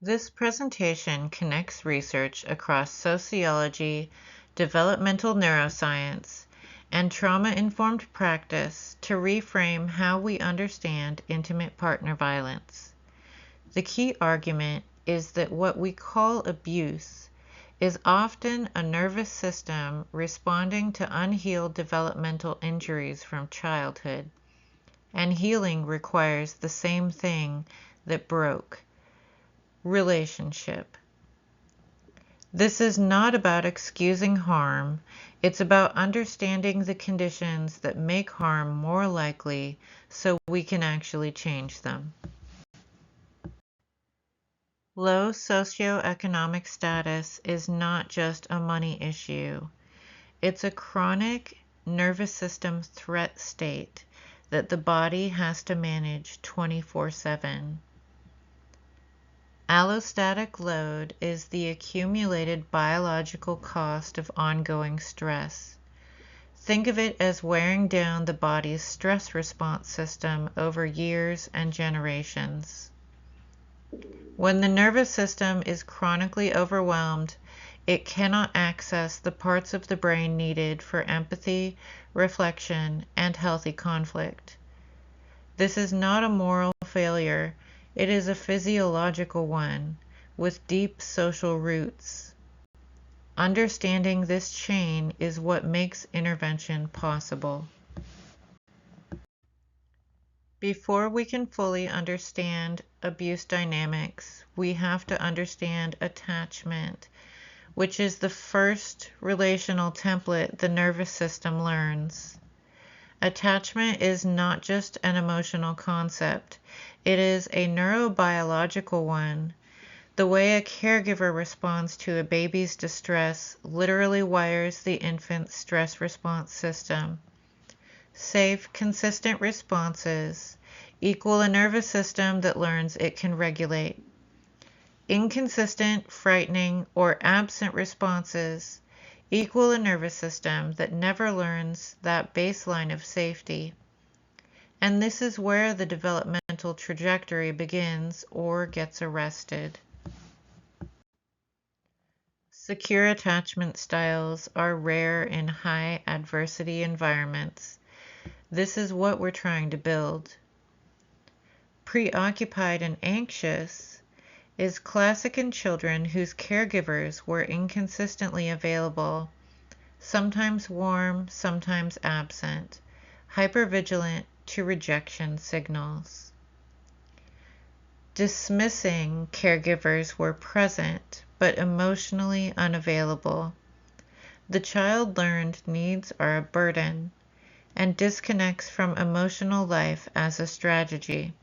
This presentation connects research across sociology, developmental neuroscience, and trauma-informed practice to reframe how we understand intimate partner violence. The key argument is that what we call abuse is often a nervous system responding to unhealed developmental injuries from childhood, and healing requires the same thing that broke: relationship. This is not about excusing harm, it's about understanding the conditions that make harm more likely so we can actually change them. Low socioeconomic status is not just a money issue. It's a chronic nervous system threat state that the body has to manage 24/7. Allostatic load is the accumulated biological cost of ongoing stress. Think of it as wearing down the body's stress response system over years and generations. When the nervous system is chronically overwhelmed, it cannot access the parts of the brain needed for empathy, reflection, and healthy conflict. This is not a moral failure, it is a physiological one with deep social roots. Understanding this chain is what makes intervention possible. Before we can fully understand abuse dynamics, we have to understand attachment, which is the first relational template the nervous system learns. Attachment is not just an emotional concept, it is a neurobiological one. The way a caregiver responds to a baby's distress literally wires the infant's stress response system. Safe, consistent responses equal a nervous system that learns it can regulate. Inconsistent, frightening, or absent responses equal a nervous system that never learns that baseline of safety. And this is where the developmental trajectory begins or gets arrested. Secure attachment styles are rare in high adversity environments. This is what we're trying to build. Preoccupied and anxious is classic in children whose caregivers were inconsistently available, sometimes warm, sometimes absent, hypervigilant to rejection signals. Dismissing caregivers were present, but emotionally unavailable. The child learned needs are a burden and disconnects from emotional life as a strategy.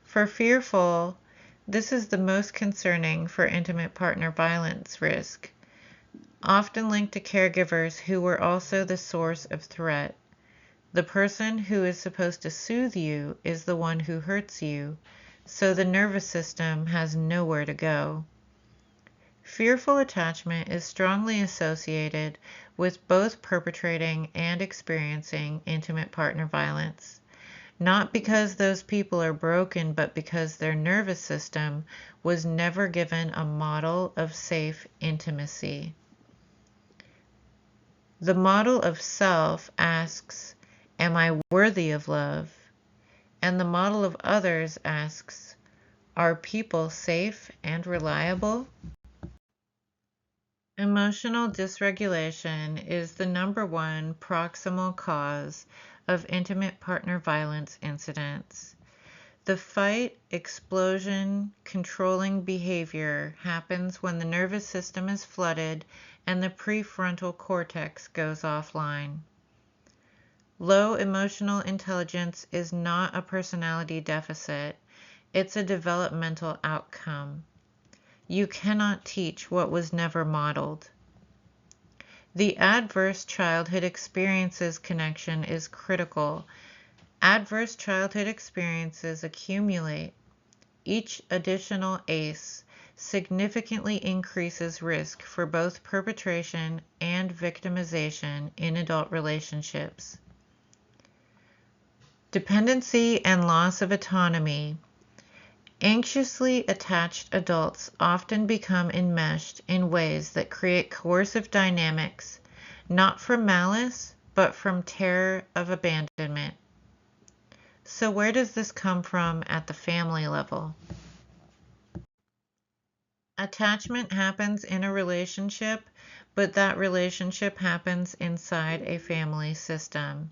For fearful, this is the most concerning for intimate partner violence risk, often linked to caregivers who were also the source of threat. The person who is supposed to soothe you is the one who hurts you, so the nervous system has nowhere to go. Fearful attachment is strongly associated with both perpetrating and experiencing intimate partner violence, not because those people are broken, but because their nervous system was never given a model of safe intimacy. The model of self asks, "Am I worthy of love?" And the model of others asks, "Are people safe and reliable?" Emotional dysregulation is the #1 proximal cause of intimate partner violence incidents. The fight, explosion, controlling behavior happens when the nervous system is flooded and the prefrontal cortex goes offline. Low emotional intelligence is not a personality deficit, it's a developmental outcome. You cannot teach what was never modeled. The adverse childhood experiences connection is critical. Adverse childhood experiences accumulate. Each additional ACE significantly increases risk for both perpetration and victimization in adult relationships. Dependency and loss of autonomy. Anxiously attached adults often become enmeshed in ways that create coercive dynamics, not from malice, but from terror of abandonment. So where does this come from at the family level? Attachment happens in a relationship, but that relationship happens inside a family system.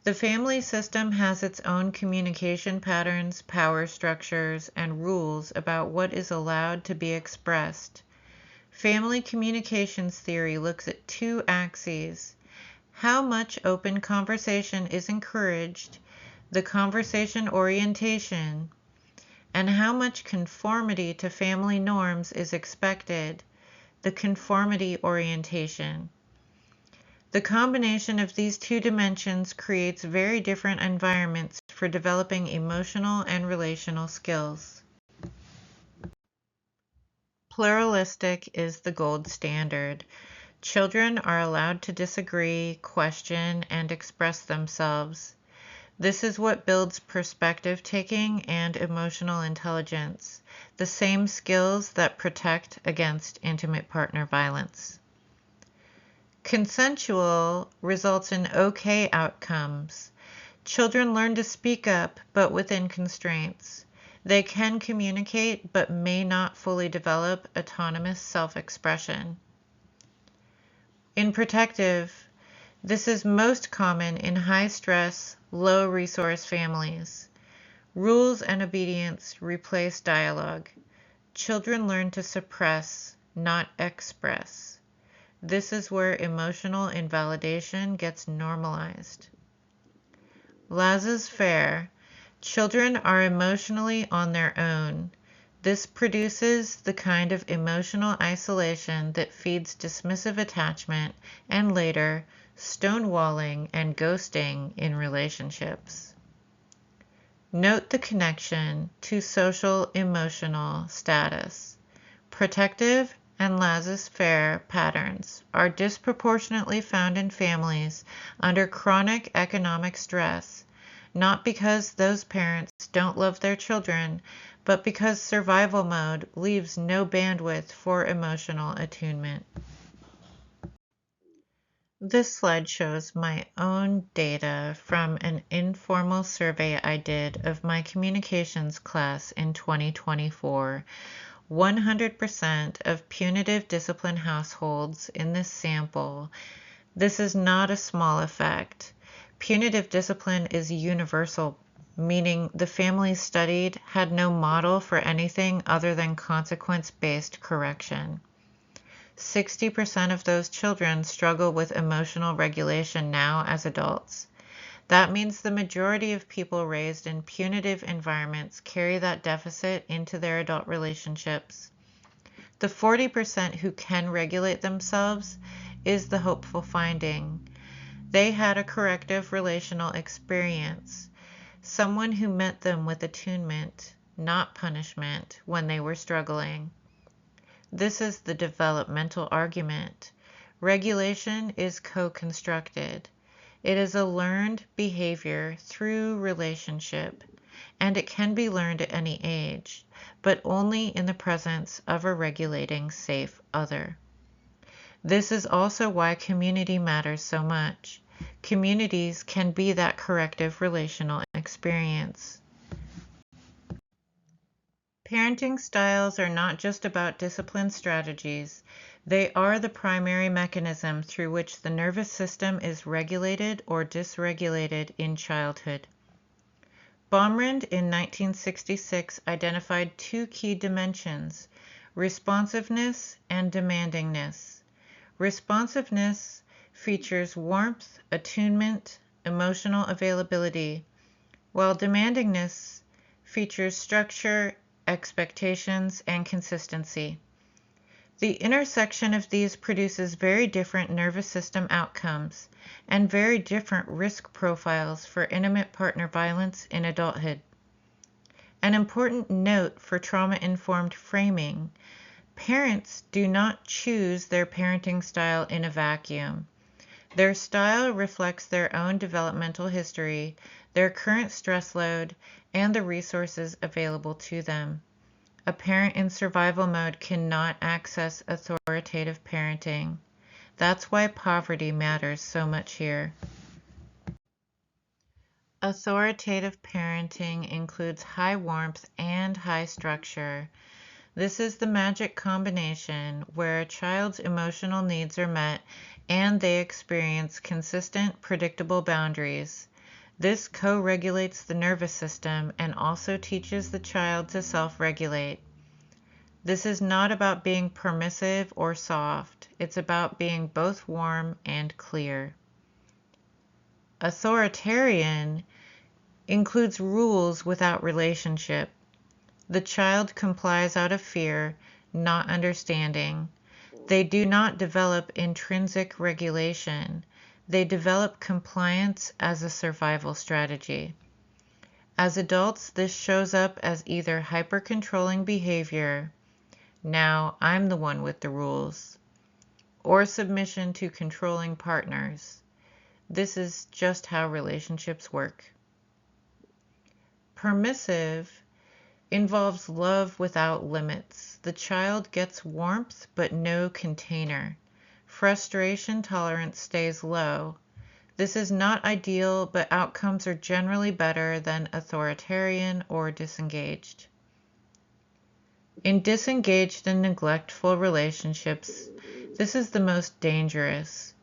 The family system has its own communication patterns, power structures, and rules about what is allowed to be expressed. Family communications theory looks at two axes: how much open conversation is encouraged, the conversation orientation, and how much conformity to family norms is expected, the conformity orientation. The combination of these two dimensions creates very different environments for developing emotional and relational skills. Pluralistic is the gold standard. Children are allowed to disagree, question, and express themselves. This is what builds perspective taking and emotional intelligence, the same skills that protect against intimate partner violence. Consensual results in okay outcomes. Children learn to speak up, but within constraints. They can communicate, but may not fully develop autonomous self-expression. In protective, this is most common in high-stress, low-resource families. Rules and obedience replace dialogue. Children learn to suppress, not express. This is where emotional invalidation gets normalized. Laissez-faire. Children are emotionally on their own. This produces the kind of emotional isolation that feeds dismissive attachment and later stonewalling and ghosting in relationships. Note the connection to social emotional status. Protective and laissez-faire patterns are disproportionately found in families under chronic economic stress, not because those parents don't love their children, but because survival mode leaves no bandwidth for emotional attunement. This slide shows my own data from an informal survey I did of my communications class in 2024. 100% of punitive discipline households in this sample. This is not a small effect. Punitive discipline is universal, meaning the families studied had no model for anything other than consequence-based correction. 60% of those children struggle with emotional regulation now as adults. That means the majority of people raised in punitive environments carry that deficit into their adult relationships. The 40% who can regulate themselves is the hopeful finding. They had a corrective relational experience, someone who met them with attunement, not punishment, when they were struggling. This is the developmental argument. Regulation is co-constructed. It is a learned behavior through relationship, and it can be learned at any age, but only in the presence of a regulating safe other. This is also why community matters so much. Communities can be that corrective relational experience. Parenting styles are not just about discipline strategies. They are the primary mechanism through which the nervous system is regulated or dysregulated in childhood. Baumrind in 1966 identified two key dimensions: responsiveness and demandingness. Responsiveness features warmth, attunement, emotional availability, while demandingness features structure, expectations, and consistency. The intersection of these produces very different nervous system outcomes and very different risk profiles for intimate partner violence in adulthood. An important note for trauma-informed framing: parents do not choose their parenting style in a vacuum. Their style reflects their own developmental history, their current stress load, and the resources available to them. A parent in survival mode cannot access authoritative parenting. That's why poverty matters so much here. Authoritative parenting includes high warmth and high structure. This is the magic combination where a child's emotional needs are met and they experience consistent, predictable boundaries. This co-regulates the nervous system and also teaches the child to self-regulate. This is not about being permissive or soft. It's about being both warm and clear. Authoritarian includes rules without relationship. The child complies out of fear, not understanding. They do not develop intrinsic regulation. They develop compliance as a survival strategy. As adults, this shows up as either hyper-controlling behavior, now I'm the one with the rules, or submission to controlling partners. This is just how relationships work. Permissive involves love without limits. The child gets warmth but no container. Frustration tolerance stays low. This is not ideal, but outcomes are generally better than authoritarian or disengaged. In disengaged and neglectful relationships, this is the most dangerous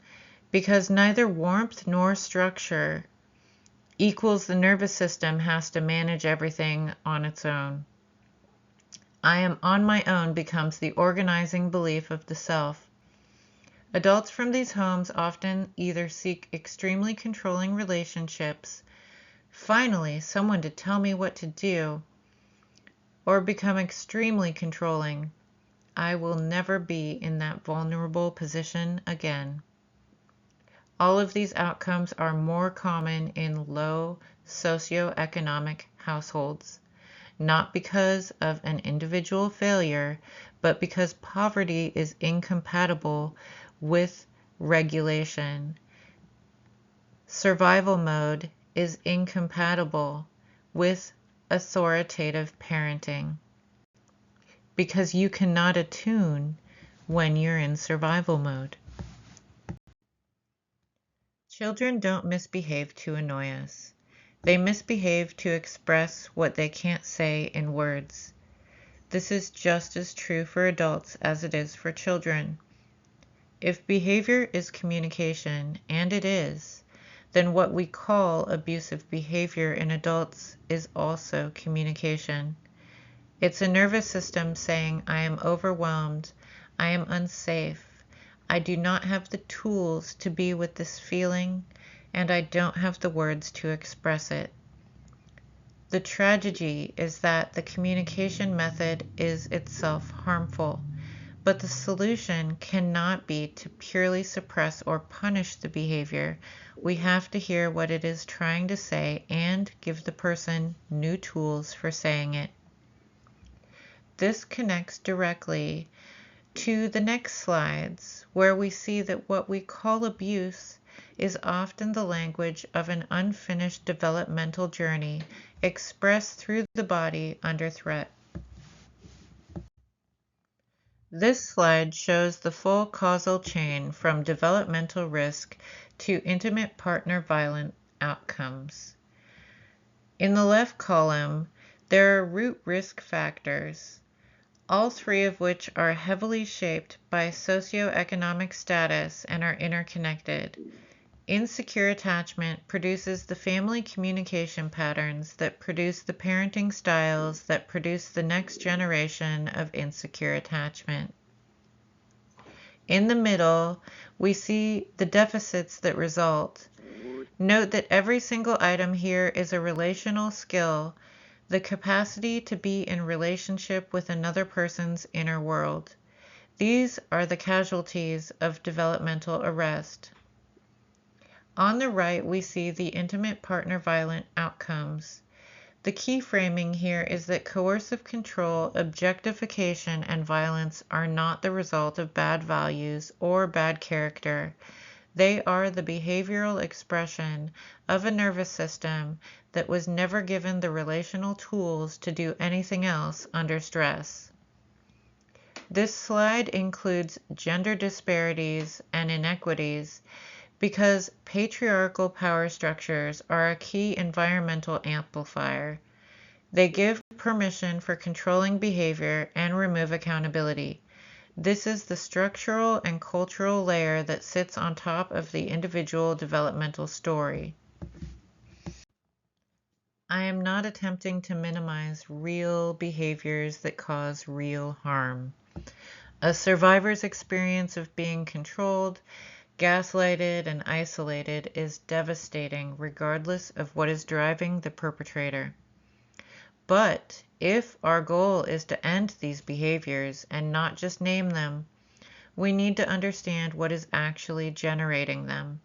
because neither warmth nor structure equals the nervous system has to manage everything on its own. I am on my own becomes the organizing belief of the self. Adults from these homes often either seek extremely controlling relationships, finally someone to tell me what to do, or become extremely controlling. I will never be in that vulnerable position again. All of these outcomes are more common in low socioeconomic households, not because of an individual failure, but because poverty is incompatible with regulation. Survival mode is incompatible with authoritative parenting because you cannot attune when you're in survival mode. Children don't misbehave to annoy us. They misbehave to express what they can't say in words. This is just as true for adults as it is for children. If behavior is communication, and it is, then what we call abusive behavior in adults is also communication. It's a nervous system saying, I am overwhelmed, I am unsafe, I do not have the tools to be with this feeling, and I don't have the words to express it. The tragedy is that the communication method is itself harmful, but the solution cannot be to purely suppress or punish the behavior. We have to hear what it is trying to say and give the person new tools for saying it. This connects directly to the next slides, where we see that what we call abuse is often the language of an unfinished developmental journey expressed through the body under threat. This slide shows the full causal chain from developmental risk to intimate partner violent outcomes. In the left column, there are root risk factors, all three of which are heavily shaped by socioeconomic status and are interconnected. Insecure attachment produces the family communication patterns that produce the parenting styles that produce the next generation of insecure attachment. In the middle, we see the deficits that result. Note that every single item here is a relational skill, the capacity to be in relationship with another person's inner world. These are the casualties of developmental arrest. On the right, we see the intimate partner violent outcomes. The key framing here is that coercive control, objectification, and violence are not the result of bad values or bad character. They are the behavioral expression of a nervous system that was never given the relational tools to do anything else under stress. This slide includes gender disparities and inequities because patriarchal power structures are a key environmental amplifier. They give permission for controlling behavior and remove accountability. This is the structural and cultural layer that sits on top of the individual developmental story. I am not attempting to minimize real behaviors that cause real harm. A survivor's experience of being controlled, gaslighted, and isolated is devastating regardless of what is driving the perpetrator. But if our goal is to end these behaviors and not just name them, we need to understand what is actually generating them.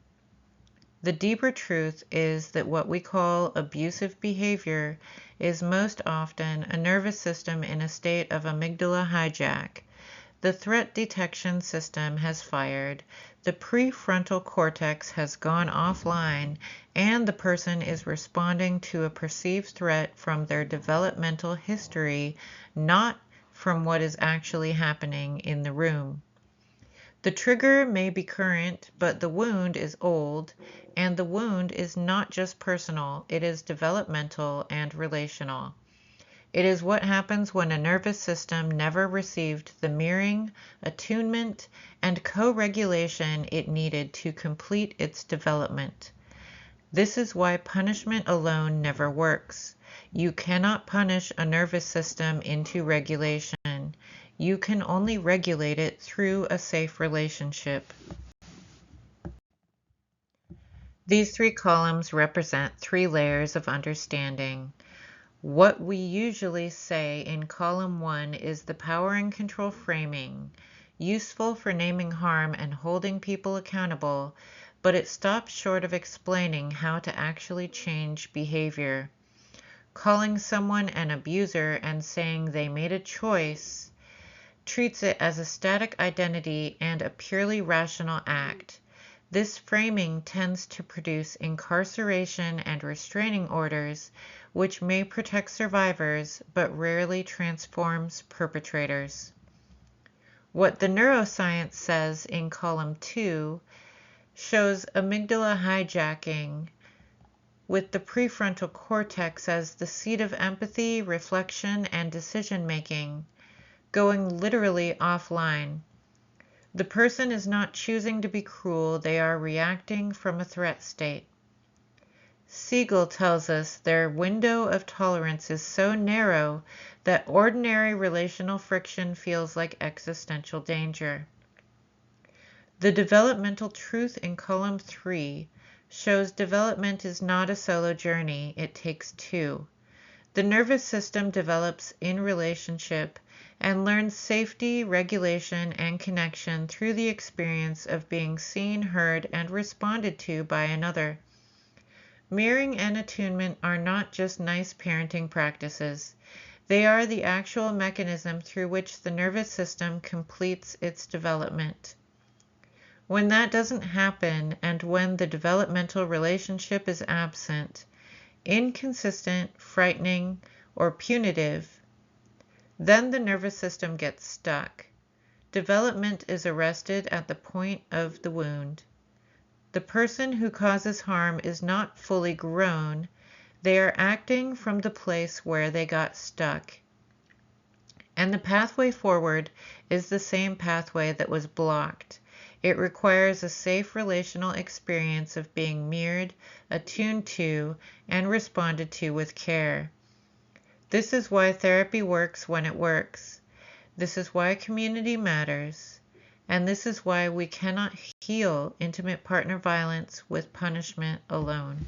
The deeper truth is that what we call abusive behavior is most often a nervous system in a state of amygdala hijack. The threat detection system has fired, the prefrontal cortex has gone offline, and the person is responding to a perceived threat from their developmental history, not from what is actually happening in the room. The trigger may be current, but the wound is old, and the wound is not just personal, it is developmental and relational. It is what happens when a nervous system never received the mirroring, attunement, and co-regulation it needed to complete its development. This is why punishment alone never works. You cannot punish a nervous system into regulation. You can only regulate it through a safe relationship. These three columns represent three layers of understanding. What we usually say in column 1 is the power and control framing, useful for naming harm and holding people accountable, but it stops short of explaining how to actually change behavior. Calling someone an abuser and saying they made a choice treats it as a static identity and a purely rational act. This framing tends to produce incarceration and restraining orders, which may protect survivors but rarely transforms perpetrators. What the neuroscience says in column 2 shows amygdala hijacking, with the prefrontal cortex as the seat of empathy, reflection, and decision-making, going literally offline. The person is not choosing to be cruel, they are reacting from a threat state. Siegel tells us their window of tolerance is so narrow that ordinary relational friction feels like existential danger. The developmental truth in column 3 shows development is not a solo journey, it takes two. The nervous system develops in relationship and learns safety, regulation, and connection through the experience of being seen, heard, and responded to by another. Mirroring and attunement are not just nice parenting practices. They are the actual mechanism through which the nervous system completes its development. When that doesn't happen, and when the developmental relationship is absent, inconsistent, frightening, or punitive, then the nervous system gets stuck. Development is arrested at the point of the wound. The person who causes harm is not fully grown. They are acting from the place where they got stuck. And the pathway forward is the same pathway that was blocked. It requires a safe relational experience of being mirrored, attuned to, and responded to with care. This is why therapy works when it works. This is why community matters. And this is why we cannot heal intimate partner violence with punishment alone.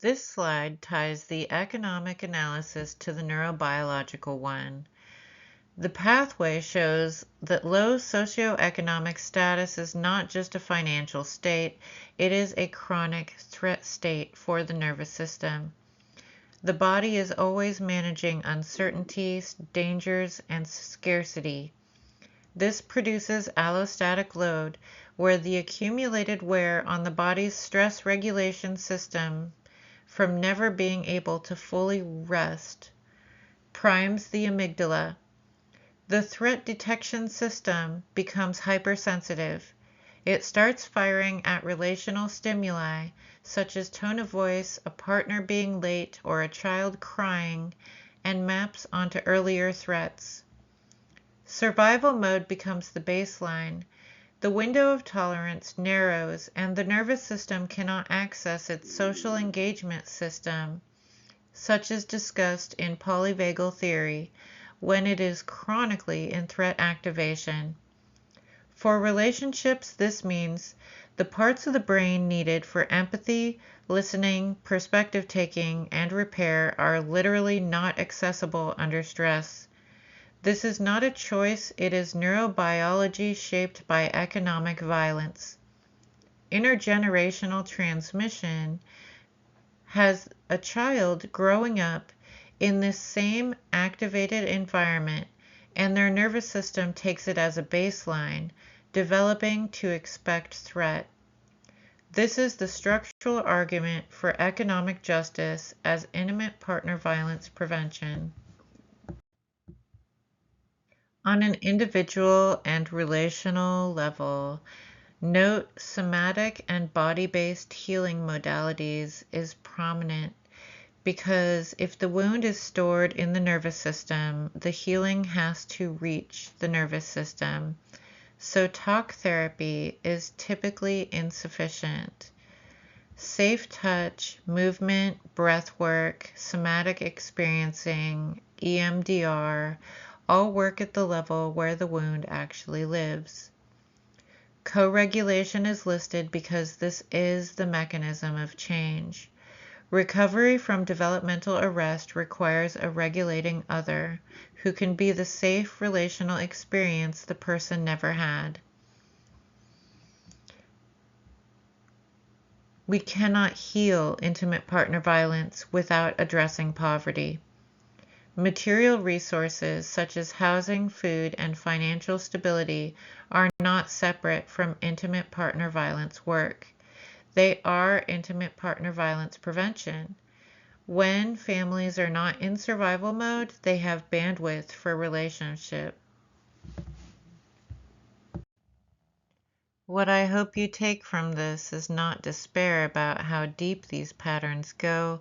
This slide ties the economic analysis to the neurobiological one. The pathway shows that low socioeconomic status is not just a financial state, it is a chronic threat state for the nervous system. The body is always managing uncertainties, dangers, and scarcity. This produces allostatic load, where the accumulated wear on the body's stress regulation system from never being able to fully rest primes the amygdala. The threat detection system becomes hypersensitive. It starts firing at relational stimuli, such as tone of voice, a partner being late, or a child crying, and maps onto earlier threats. Survival mode becomes the baseline. The window of tolerance narrows, and the nervous system cannot access its social engagement system, such as discussed in polyvagal theory, when it is chronically in threat activation. For relationships, this means the parts of the brain needed for empathy, listening, perspective taking, and repair are literally not accessible under stress. This is not a choice, it is neurobiology shaped by economic violence. Intergenerational transmission has a child growing up in this same activated environment, and their nervous system takes it as a baseline, developing to expect threat. This is the structural argument for economic justice as intimate partner violence prevention. On an individual and relational level, note somatic and body-based healing modalities is prominent because if the wound is stored in the nervous system, the healing has to reach the nervous system. So talk therapy is typically insufficient. Safe touch, movement, breath work, somatic experiencing, EMDR, all work at the level where the wound actually lives. Co-regulation is listed because this is the mechanism of change. Recovery from developmental arrest requires a regulating other, who can be the safe relational experience the person never had. We cannot heal intimate partner violence without addressing poverty. Material resources such as housing, food, and financial stability are not separate from intimate partner violence work. They are intimate partner violence prevention. When families are not in survival mode, they have bandwidth for relationship. What I hope you take from this is not despair about how deep these patterns go,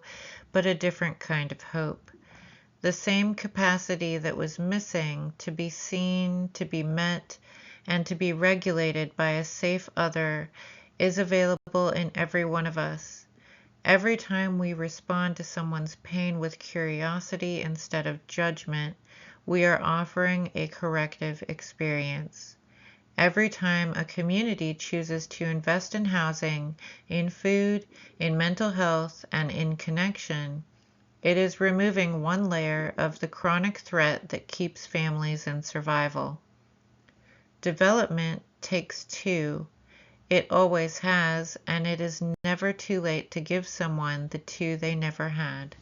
but a different kind of hope. The same capacity that was missing to be seen, to be met, and to be regulated by a safe other is available in every one of us. Every time we respond to someone's pain with curiosity instead of judgment, we are offering a corrective experience. Every time a community chooses to invest in housing, in food, in mental health, and in connection, it is removing one layer of the chronic threat that keeps families in survival. Development takes two. It always has, and it is never too late to give someone the two they never had.